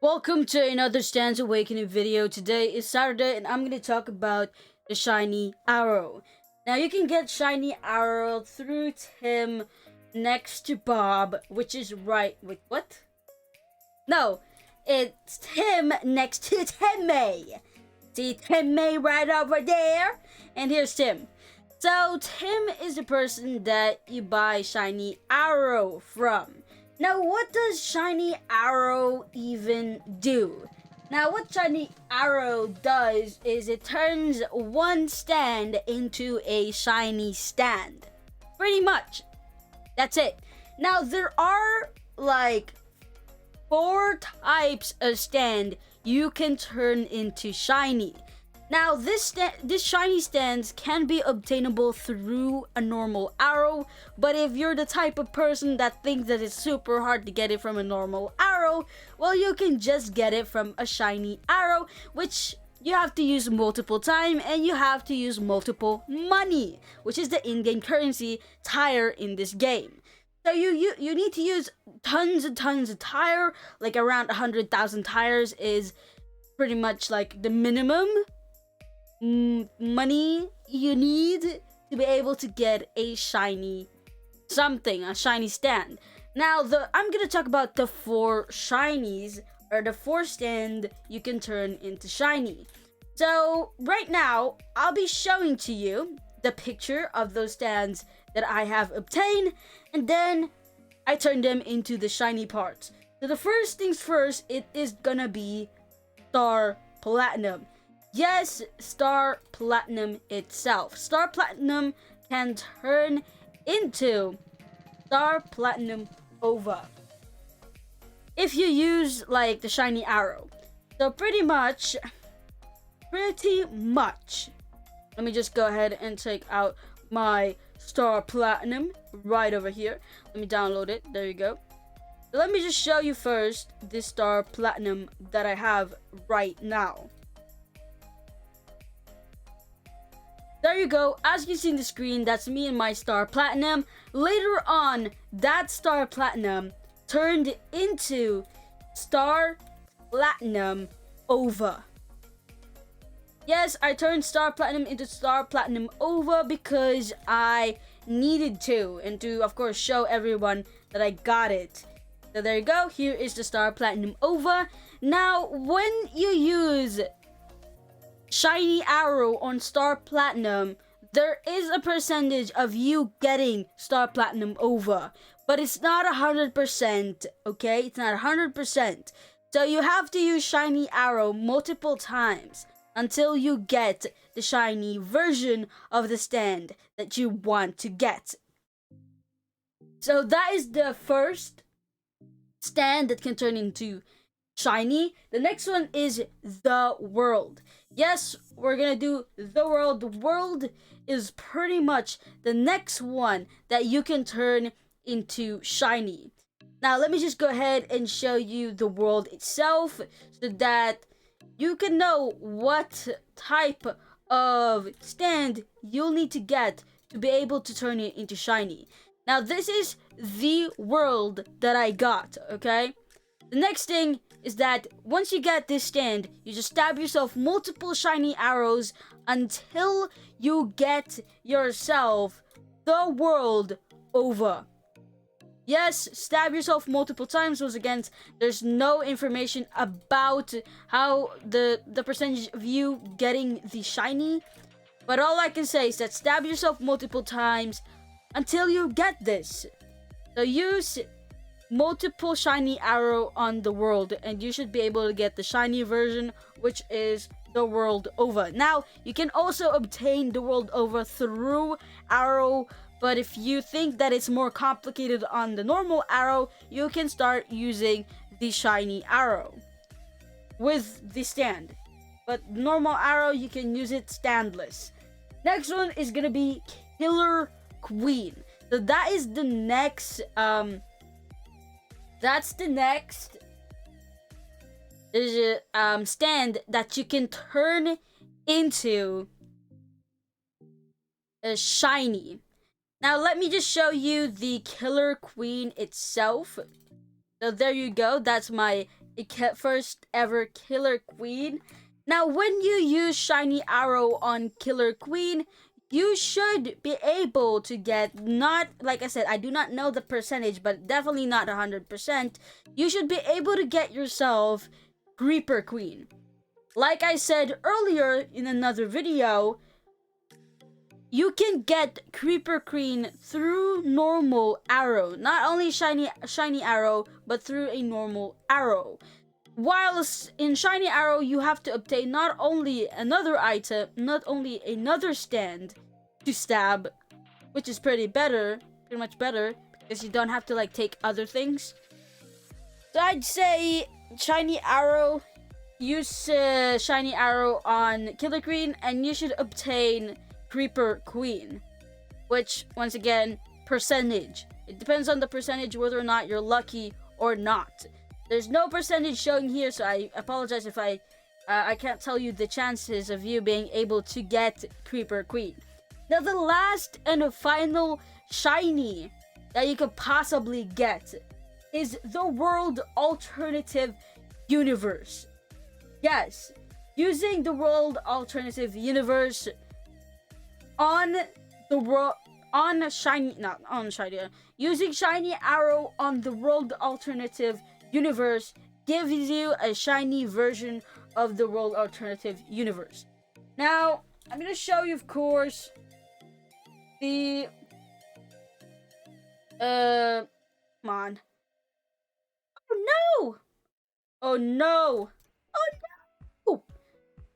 Welcome to another Stands Awakening video. Today is Saturday and I'm going to talk about the shiny arrow. Now you can get shiny arrow through Tim next to Bob, which is right. Wait, what? No, it's Tim next to Timmy. See Timmy right over there? And here's Tim. So Tim is the person that you buy shiny arrow from. Now, what does shiny arrow even do? Now, what shiny arrow does is it turns one stand into a shiny stand. Pretty much. That's it. Now, there are like 4 types of stand you can turn into shiny. Now, this shiny stands can be obtainable through a normal arrow, but if you're the type of person that thinks that it's super hard to get it from a normal arrow, well, you can just get it from a shiny arrow, which you have to use multiple times and you have to use multiple money, which is the in-game currency tire in this game. So you need to use tons and tons of tire, like around 100,000 tires is pretty much like the minimum money you need to be able to get a shiny something, a shiny stand. Now I'm gonna talk about the 4 shinies, or the 4 stand you can turn into shiny. So right now I'll be showing to you the picture of those stands that I have obtained, and then I turn them into the shiny parts. So the first things first, it is gonna be Star Platinum. Yes, Star Platinum itself. Star Platinum can turn into Star Platinum OVA if you use like the shiny arrow. So pretty much, let me just go ahead and take out my Star Platinum right over here. Let me download it. There you go. So let me just show you first this Star Platinum that I have right now. There you go. As you see in the screen, that's me and my Star Platinum. Later on, that Star Platinum turned into Star Platinum OVA. Yes, I turned Star Platinum into Star Platinum OVA because I needed to, and to, of course, show everyone that I got it. So there you go. Here is the Star Platinum OVA. Now, when you use shiny arrow on Star Platinum, there is a percentage of you getting Star Platinum OVA, but it's not 100%, okay? It's not 100%. So you have to use shiny arrow multiple times until you get the shiny version of the stand that you want to get. So that is the first stand that can turn into shiny. The next one is the world. Yes, we're gonna do the world. The world is pretty much the next one that you can turn into shiny. Now let me just go ahead and show you the world itself so that you can know what type of stand you'll need to get to be able to turn it into shiny. Now this is the world that I got, okay? The next thing is that once you get this stand, you just stab yourself multiple shiny arrows until you get yourself the world OVA. Yes, stab yourself multiple times. Once again, there's no information about how the percentage of you getting the shiny, but all I can say is that stab yourself multiple times until you get this. So use multiple shiny arrow on the world and you should be able to get the shiny version, which is the world OVA. Now you can also obtain the world OVA through arrow, but if you think that it's more complicated on the normal arrow, you can start using the shiny arrow with the stand, but normal arrow you can use it standless. Next one is gonna be Killer Queen. So that is the next that's the next stand that you can turn into a shiny. Now let me just show you the Killer Queen itself. So there you go. That's my first ever Killer Queen. Now, when you use Shiny Arrow on Killer Queen, you should be able to get, not, like I said, I do not know the percentage, but definitely not 100%. You should be able to get yourself Creeper Queen. Like I said earlier in another video, you can get Creeper Queen through normal arrow. Not only shiny arrow, but through a normal arrow. Whilst in Shiny Arrow, you have to obtain not only another item, not only another stand to stab, which is pretty much better, because you don't have to like take other things. So I'd say Shiny Arrow, use Shiny Arrow on Killer Queen, and you should obtain Creeper Queen, which, once again, percentage. It depends on the percentage whether or not you're lucky or not. There's no percentage showing here, so I apologize if I can't tell you the chances of you being able to get Creeper Queen. Now, the last and final shiny that you could possibly get is the World Alternative Universe. Yes, using the World Alternative Universe using Shiny Arrow on the World Alternative Universe gives you a shiny version of the World Alternative Universe. Now, I'm gonna show you, of course, the come on. Oh no! Oh no! Oh no!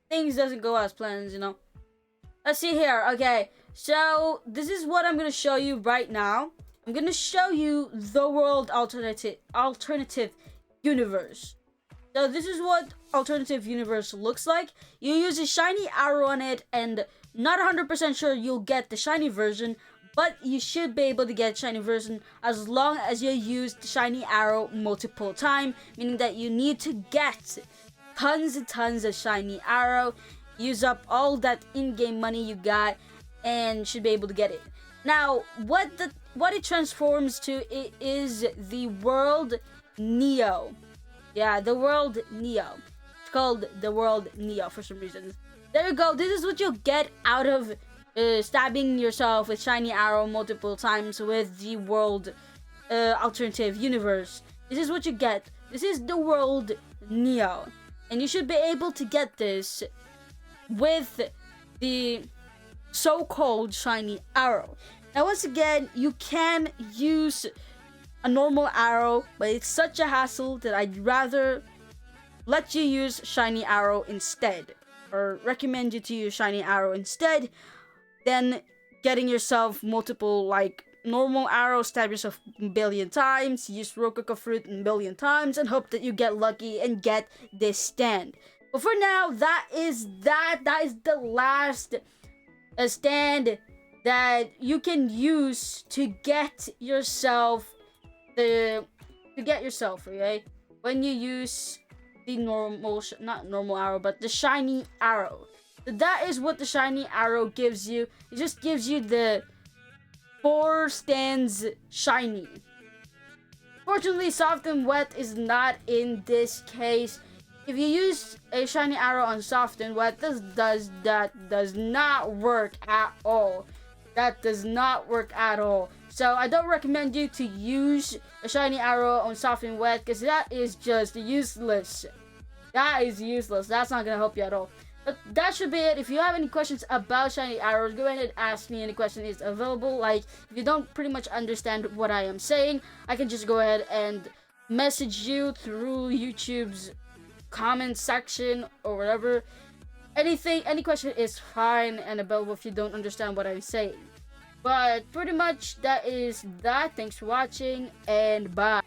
Things doesn't go as planned, you know. Let's see here. Okay, so this is what I'm gonna show you right now. I'm gonna show you the World Alternative Universe. So this is what Alternative Universe looks like. You use a shiny arrow on it, and not 100% sure you'll get the shiny version, but you should be able to get shiny version as long as you use the shiny arrow multiple times, meaning that you need to get tons and tons of shiny arrow, use up all that in-game money you got, and should be able to get it. Now, what it transforms to is the World Neo. Yeah, the World Neo. It's called the World Neo for some reason. There you go. This is what you'll get out of stabbing yourself with shiny arrow multiple times with the World Alternative Universe. This is what you get. This is the World Neo. And you should be able to get this with the so-called shiny arrow. Now, once again, you can use a normal arrow, but it's such a hassle that I'd rather let you use shiny arrow instead, or recommend you to use shiny arrow instead than getting yourself multiple like normal arrow, stab yourself a billion times, use Rococo Fruit a billion times, and hope that you get lucky and get this stand. But for now, that is the last stand that you can use to get yourself okay, when you use the not normal arrow, but the shiny arrow. So that is what the shiny arrow gives you. It just gives you the 4 stands shiny. Fortunately, soft and wet is not in this case. If you use a shiny arrow on soft and wet, that does not work at all. That does not work at all. So I don't recommend you to use a shiny arrow on soft and wet, because that is just useless. That is useless. That's not gonna help you at all. But that should be it. If you have any questions about shiny arrows, go ahead and ask me. Any question is available. Like, if you don't pretty much understand what I am saying, I can just go ahead and message you through YouTube's comment section or whatever. Any question is fine and available if you don't understand what I'm saying. But pretty much that is that. Thanks for watching, and bye.